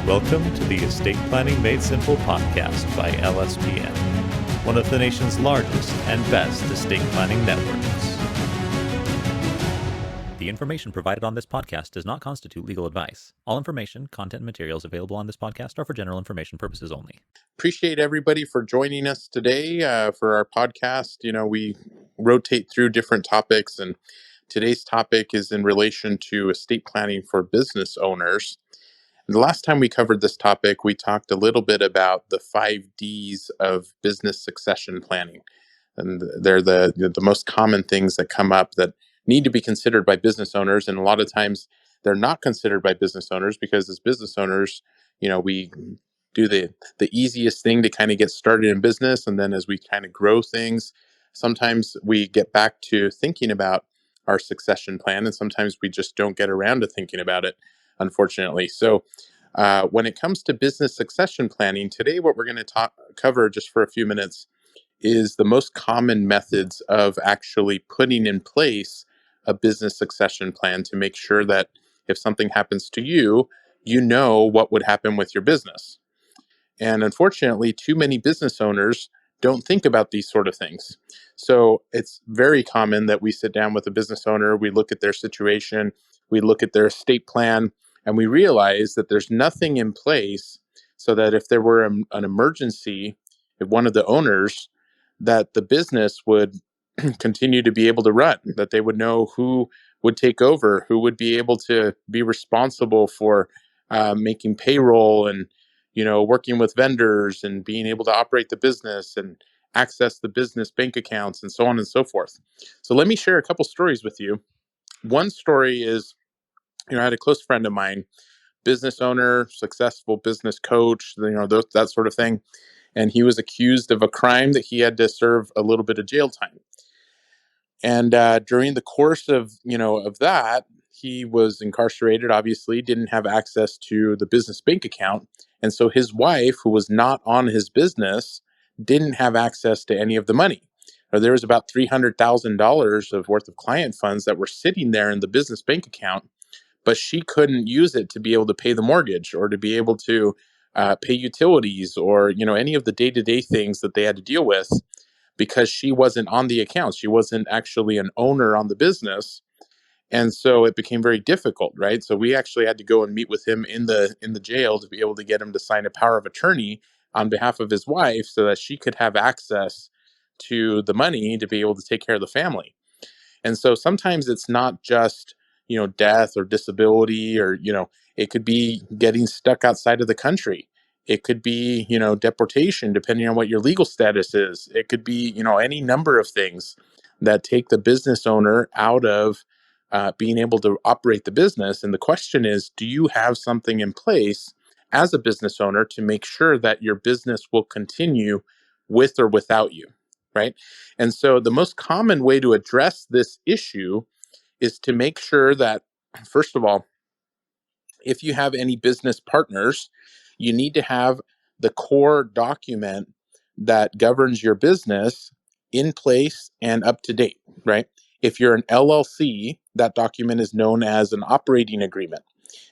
Welcome to the Estate Planning Made Simple podcast by LSPN, one of the nation's largest and best estate planning networks. The information provided on this podcast does not constitute legal advice. All information, content, and materials available on this podcast are for general information purposes only. Appreciate everybody for joining us today for our podcast. We rotate through different topics, and today's topic is in relation to estate planning for business owners. And the last time we covered this topic, we talked a little bit about the 5Ds of business succession planning. And they're the most common things that come up that need to be considered by business owners. And a lot of times they're not considered by business owners because as business owners, we do the easiest thing to kind of get started in business. And then as we kind of grow things, sometimes we get back to thinking about our succession plan. And sometimes we just don't get around to thinking about it, unfortunately. So when it comes to business succession planning, today what we're going to cover just for a few minutes is the most common methods of actually putting in place a business succession plan to make sure that if something happens to you, you know what would happen with your business. And unfortunately, too many business owners don't think about these sort of things. So it's very common that we sit down with a business owner, we look at their situation, we look at their estate plan, and we realize that there's nothing in place so that if there were an emergency, if one of the owners, that the business would continue to be able to run, that they would know who would take over, who would be able to be responsible for making payroll and working with vendors and being able to operate the business and access the business bank accounts and so on and so forth. So let me share a couple stories with you. One story is, I had a close friend of mine, business owner, successful business coach, that sort of thing. And he was accused of a crime that he had to serve a little bit of jail time. And during the course of that, he was incarcerated, obviously, didn't have access to the business bank account. And so his wife, who was not on his business, didn't have access to any of the money. There was about $300,000 of worth of client funds that were sitting there in the business bank account, but she couldn't use it to be able to pay the mortgage or to be able to pay utilities or, any of the day-to-day things that they had to deal with because she wasn't on the account. She wasn't actually an owner on the business. And so it became very difficult, right? So we actually had to go and meet with him in the jail to be able to get him to sign a power of attorney on behalf of his wife so that she could have access to the money to be able to take care of the family. And so sometimes it's not just, death or disability or, it could be getting stuck outside of the country. It could be, deportation, depending on what your legal status is. It could be, any number of things that take the business owner out of being able to operate the business. And the question is, do you have something in place as a business owner to make sure that your business will continue with or without you, right? And so the most common way to address this issue is to make sure that, first of all, if you have any business partners, you need to have the core document that governs your business in place and up to date, right? If you're an LLC, that document is known as an operating agreement.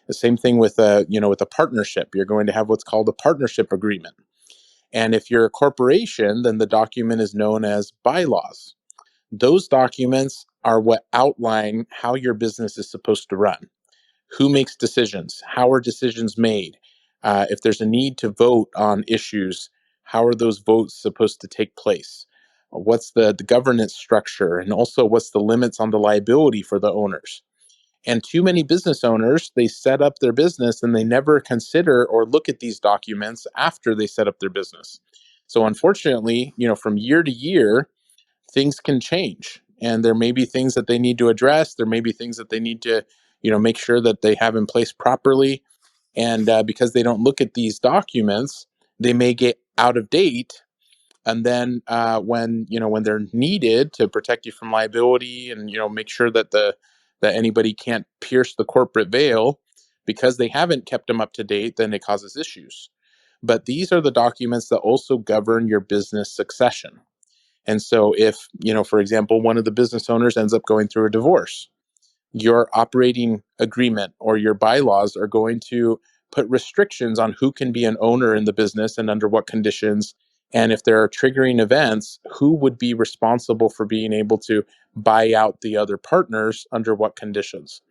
The same thing with with a partnership. You're going to have what's called a partnership agreement. And if you're a corporation, then the document is known as bylaws. Those documents are what outline how your business is supposed to run. Who makes decisions? How are decisions made? If there's a need to vote on issues, how are those votes supposed to take place? What's the governance structure? And also, what's the limits on the liability for the owners? And too many business owners, they set up their business and they never consider or look at these documents after they set up their business. So unfortunately, from year to year, things can change. And there may be things that they need to address. There may be things that they need to, make sure that they have in place properly. And because they don't look at these documents, they may get out of date. And then when they're needed to protect you from liability and, make sure that that anybody can't pierce the corporate veil because they haven't kept them up to date, then it causes issues. But these are the documents that also govern your business succession. And so if, for example, one of the business owners ends up going through a divorce, your operating agreement or your bylaws are going to put restrictions on who can be an owner in the business and under what conditions. And if there are triggering events, who would be responsible for being able to buy out the other partners under what conditions.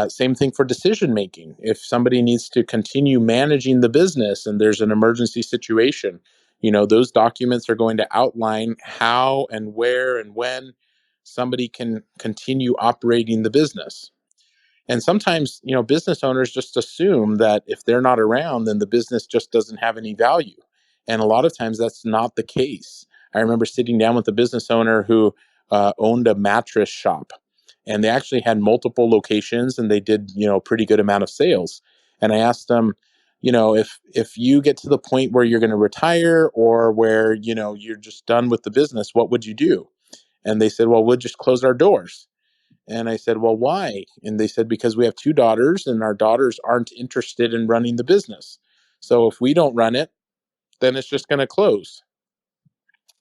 Same thing for decision making. If somebody needs to continue managing the business and there's an emergency situation, those documents are going to outline how and where and when somebody can continue operating the business. And sometimes, business owners just assume that if they're not around, then the business just doesn't have any value. And a lot of times that's not the case. I remember sitting down with a business owner who owned a mattress shop, and they actually had multiple locations and they did, a pretty good amount of sales. And I asked them, if you get to the point where you're going to retire or where, you're just done with the business, what would you do? And they said, well, we'll just close our doors. And I said, well, why? And they said, because we have two daughters and our daughters aren't interested in running the business. So if we don't run it, then it's just going to close.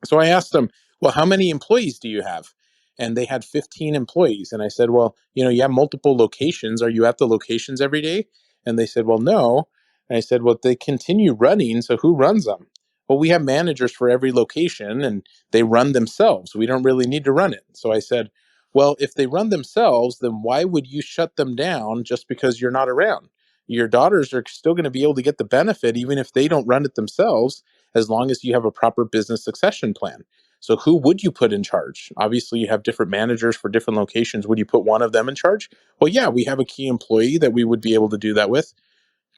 So I asked them, well, how many employees do you have? And they had 15 employees. And I said, well, you have multiple locations. Are you at the locations every day? And they said, well, no. And I said, well, they continue running. So who runs them? Well, we have managers for every location and they run themselves. We don't really need to run it. So I said, well, if they run themselves, then why would you shut them down just because you're not around? Your daughters are still going to be able to get the benefit, even if they don't run it themselves, as long as you have a proper business succession plan. So who would you put in charge? Obviously, you have different managers for different locations. Would you put one of them in charge? Well, yeah, we have a key employee that we would be able to do that with.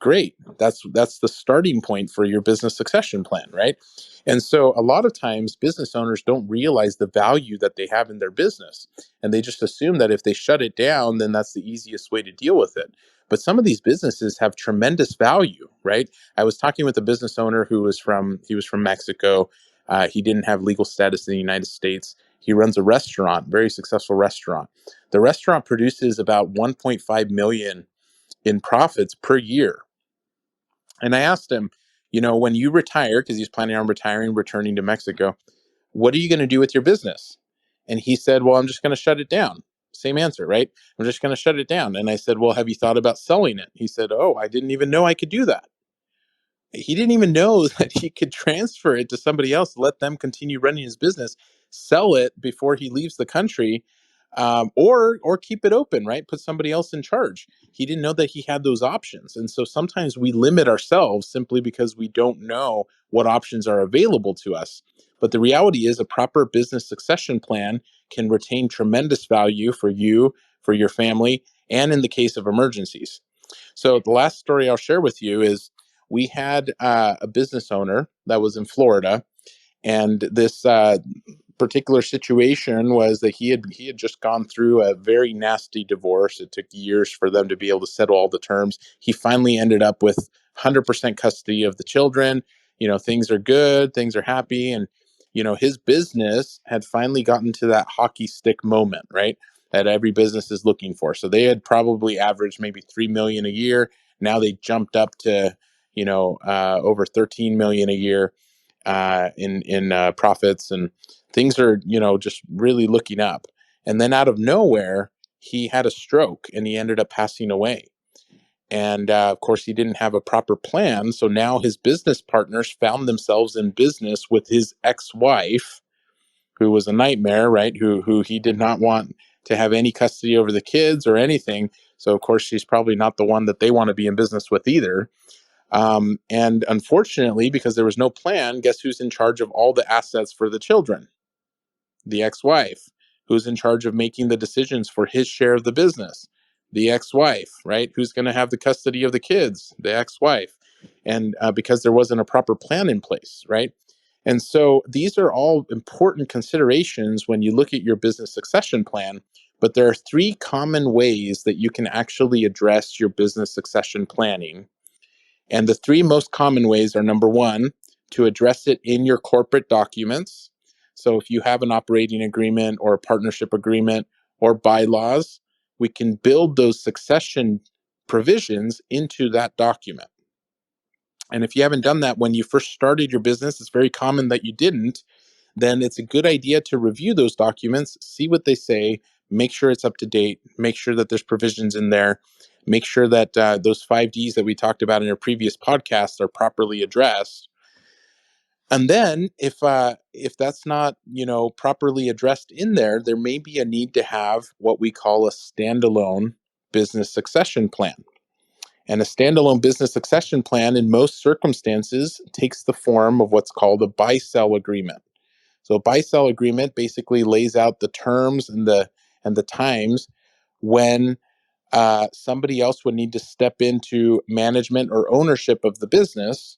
Great. That's the starting point for your business succession plan, right? And so a lot of times business owners don't realize the value that they have in their business, and they just assume that if they shut it down, then that's the easiest way to deal with it. But some of these businesses have tremendous value, right? I was talking with a business owner he was from Mexico. He didn't have legal status in the United States. He runs a restaurant, very successful restaurant. The restaurant produces about 1.5 million in profits per year. And I asked him, when you retire, because he's planning on retiring, returning to Mexico, what are you going to do with your business? And he said, well, I'm just going to shut it down. Same answer, right? I'm just going to shut it down. And I said, well, have you thought about selling it? He said, oh, I didn't even know I could do that. He didn't even know that he could transfer it to somebody else, let them continue running his business, sell it before he leaves the country, or keep it open, right? Put somebody else in charge. He didn't know that he had those options, and so sometimes we limit ourselves simply because we don't know what options are available to us. But the reality is, a proper business succession plan can retain tremendous value for you, for your family, and in the case of emergencies. So the last story I'll share with you is we had a business owner that was in Florida, and this particular situation was that he had just gone through a very nasty divorce. It took years for them to be able to settle all the terms. He finally ended up with 100% custody of the children. Things are good, things are happy, and his business had finally gotten to that hockey stick moment, right? That every business is looking for. So they had probably averaged maybe 3 million a year. Now they jumped up to over 13 million a year in profits, and things are just really looking up. And then out of nowhere, he had a stroke and he ended up passing away. And of course, he didn't have a proper plan. So now his business partners found themselves in business with his ex-wife, who was a nightmare, right? Who he did not want to have any custody over the kids or anything. So of course, she's probably not the one that they want to be in business with either. And unfortunately, because there was no plan, guess who's in charge of all the assets for the children? The ex-wife. Who's in charge of making the decisions for his share of the business? The ex-wife, right? Who's going to have the custody of the kids? The ex-wife. And because there wasn't a proper plan in place, right? And so these are all important considerations when you look at your business succession plan. But there are three common ways that you can actually address your business succession planning. And the three most common ways are: number one, to address it in your corporate documents. So if you have an operating agreement or a partnership agreement or bylaws, we can build those succession provisions into that document. And if you haven't done that when you first started your business, it's very common that you didn't, then it's a good idea to review those documents, see what they say, make sure it's up to date, make sure that there's provisions in there, make sure that those 5Ds that we talked about in our previous podcast are properly addressed. And then if that's not, properly addressed in there, there may be a need to have what we call a standalone business succession plan. And a standalone business succession plan in most circumstances takes the form of what's called a buy-sell agreement. So a buy-sell agreement basically lays out the terms and the times when somebody else would need to step into management or ownership of the business.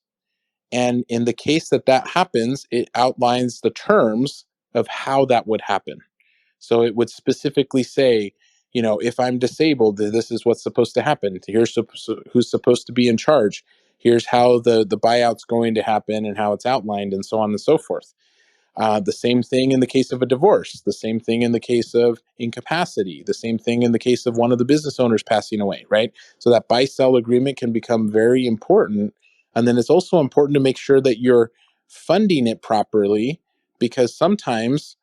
And in the case that that happens, it outlines the terms of how that would happen. So it would specifically say, if I'm disabled, this is what's supposed to happen. Here's who's supposed to be in charge. Here's how the buyout's going to happen and how it's outlined, and so on and so forth. The same thing in the case of a divorce, the same thing in the case of incapacity, the same thing in the case of one of the business owners passing away, right? So that buy sell agreement can become very important. And then it's also important to make sure that you're funding it properly, because sometimes,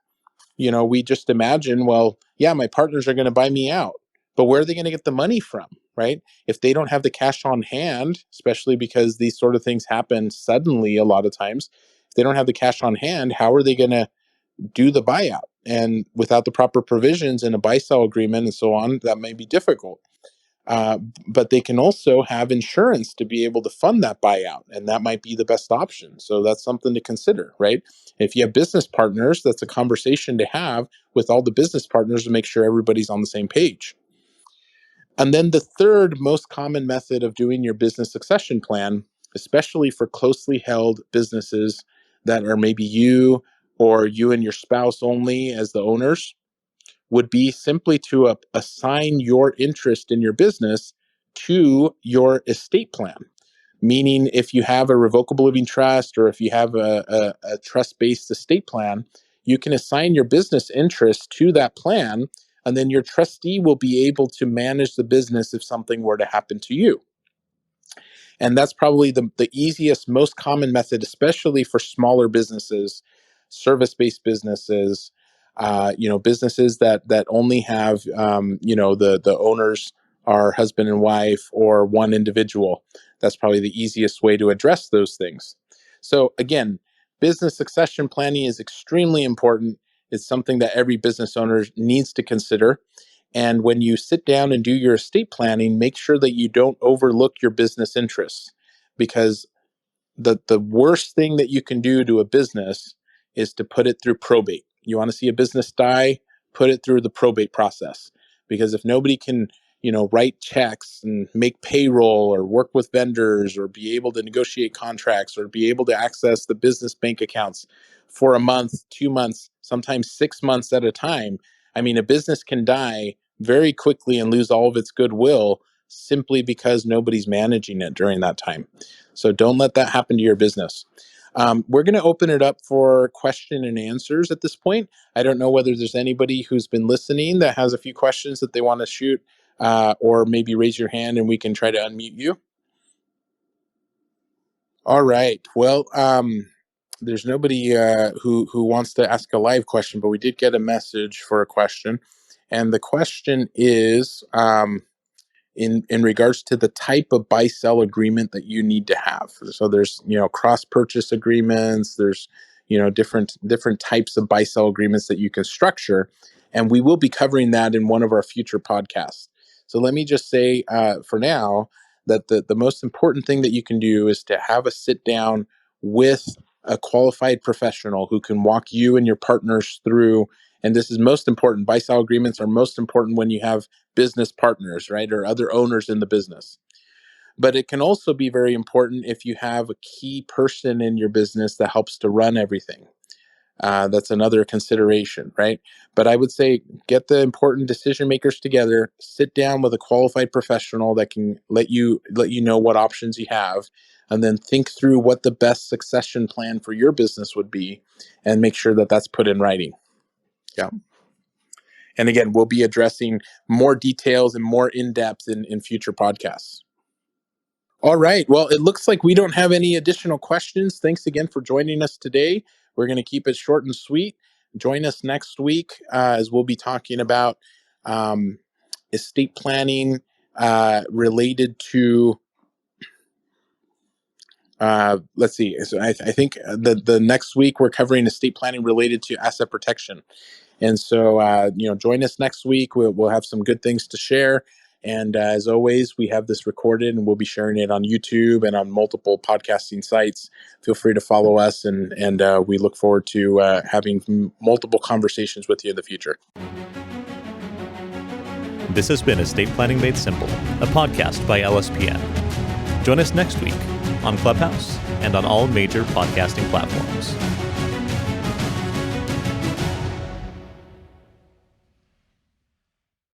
we just imagine, well, yeah, my partners are going to buy me out, but where are they going to get the money from, right? If they don't have the cash on hand, especially because these sort of things happen suddenly a lot of times, if they don't have the cash on hand, how are they going to do the buyout? And without the proper provisions in a buy sell agreement and so on, that may be difficult. But they can also have insurance to be able to fund that buyout, and that might be the best option. So that's something to consider, right? If you have business partners, that's a conversation to have with all the business partners to make sure everybody's on the same page. And then the third most common method of doing your business succession plan, especially for closely held businesses that are maybe you or you and your spouse only as the owners, would be simply to assign your interest in your business to your estate plan. Meaning, if you have a revocable living trust or if you have a trust-based estate plan, you can assign your business interest to that plan, and then your trustee will be able to manage the business if something were to happen to you. And that's probably the easiest, most common method, especially for smaller businesses, service-based businesses, businesses that only have, the owners are husband and wife or one individual. That's probably the easiest way to address those things. So again, business succession planning is extremely important. It's something that every business owner needs to consider. And when you sit down and do your estate planning, make sure that you don't overlook your business interests, because the worst thing that you can do to a business is to put it through probate. You want to see a business die, put it through the probate process. Because if nobody can, write checks and make payroll or work with vendors or be able to negotiate contracts or be able to access the business bank accounts for a month, 2 months, sometimes 6 months at a time, I mean, a business can die very quickly and lose all of its goodwill simply because nobody's managing it during that time. So don't let that happen to your business. We're going to open it up for question and answers at this point. I don't know whether there's anybody who's been listening that has a few questions that they want to shoot, or maybe raise your hand and we can try to unmute you. All right. Well, there's nobody who wants to ask a live question, but we did get a message for a question. And the question is, in regards to the type of buy sell agreement that you need to have. So there's cross purchase agreements, there's different types of buy sell agreements that you can structure, and we will be covering that in one of our future podcasts. So let me just say for now that the most important thing that you can do is to have a sit down with a qualified professional who can walk you and your partners through. And this is most important. Buy sell agreements are most important when you have business partners, right, or other owners in the business. But it can also be very important if you have a key person in your business that helps to run everything. That's another consideration, right? But I would say get the important decision makers together, sit down with a qualified professional that can let you know what options you have, and then think through what the best succession plan for your business would be, and make sure that that's put in writing. Yeah. And again, we'll be addressing more details and more in depth in future podcasts. All right. Well, it looks like we don't have any additional questions. Thanks again for joining us today. We're going to keep it short and sweet. Join us next week as we'll be talking about estate planning related to, let's see. So I think the next week we're covering estate planning related to asset protection. And so, join us next week. We'll have some good things to share. And as always, we have this recorded and we'll be sharing it on YouTube and on multiple podcasting sites. Feel free to follow us, and we look forward to having multiple conversations with you in the future. This has been Estate Planning Made Simple, a podcast by LSPN. Join us next week on Clubhouse and on all major podcasting platforms.